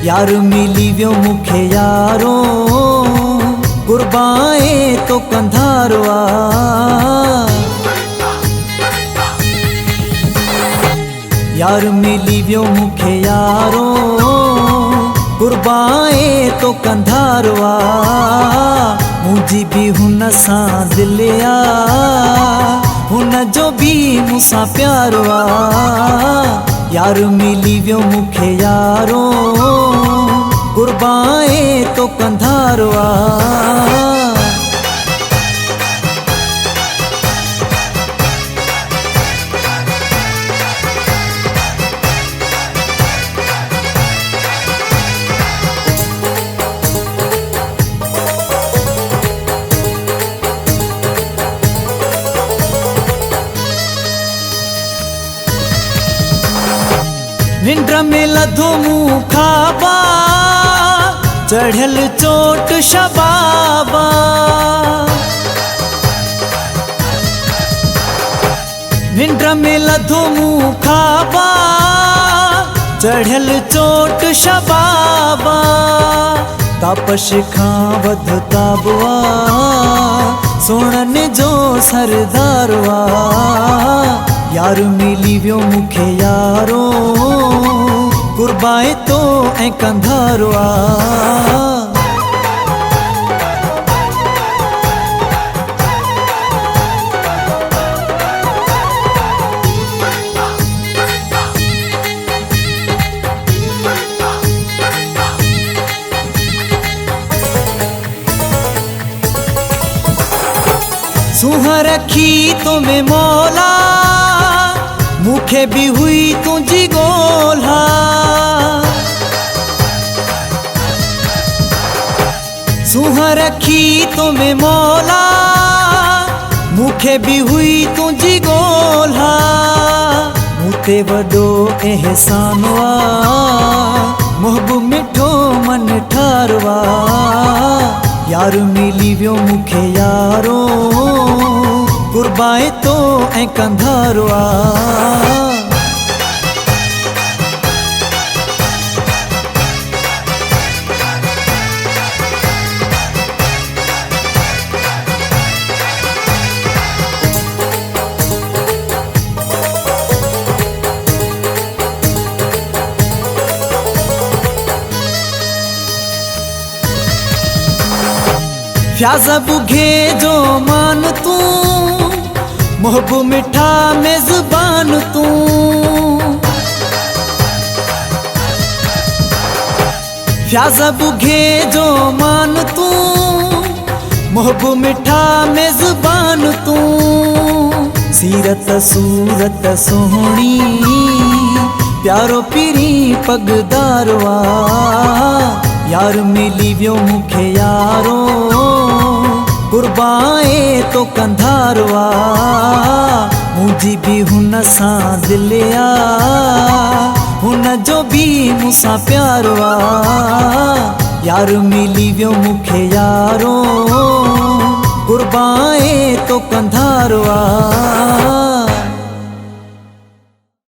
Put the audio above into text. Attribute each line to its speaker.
Speaker 1: यार मिली व्यो मुखे यारो कुर्बाए तो कंधारवा। यार मिली व्यो मुखे यारो कुर्बाए तो कंधारवा। मुझी भी हुन सा दिलिया हुन जो भी मुसा प्यारवा। यार मिली व्यो मुखे यारो कुर्बाए तो कंधारवा। निंद्र में लधो मुँह खाबा चढ़ल चोट शबाबा। निंद्र में लधो मुँह खाबा चढ़ल चोट शबाबा। तापश खां वध ताबवा सोणन जो सरदारवा। यार मिली व्यो मुखे यारो कुर्बाए तो ऐं कंधारवा। सुहा रखी तो में मौला मुखे भी हुई तुझी गोला। सुहा रखी तो में मौला मुखे भी हुई तुझी गोला। मुते वडो एहसानवा मोहबू मिठो मन ठारवा। यार मिली व्यो मुखे यारो कुर्बाए तो ऐं कंधारवा। फ्याज़ा बुघे जो मान तू मोहबू मिठा मेज़बान तू। फ्याज़ा बुघे जो मान तू मोहबू मिठा मेज़बान तू। सीरत सूरत सोहणी प्यारो पीरी पगदारवा। यार मिली व्यो मुखे यारो कुर्बाए तो कंधारवा। मुझी भी हुन सा दिलिया हुन जो भी मुसा प्यारवा। यार मिली व्यो मुखे यारो कुर्बाए तो कंधारवा।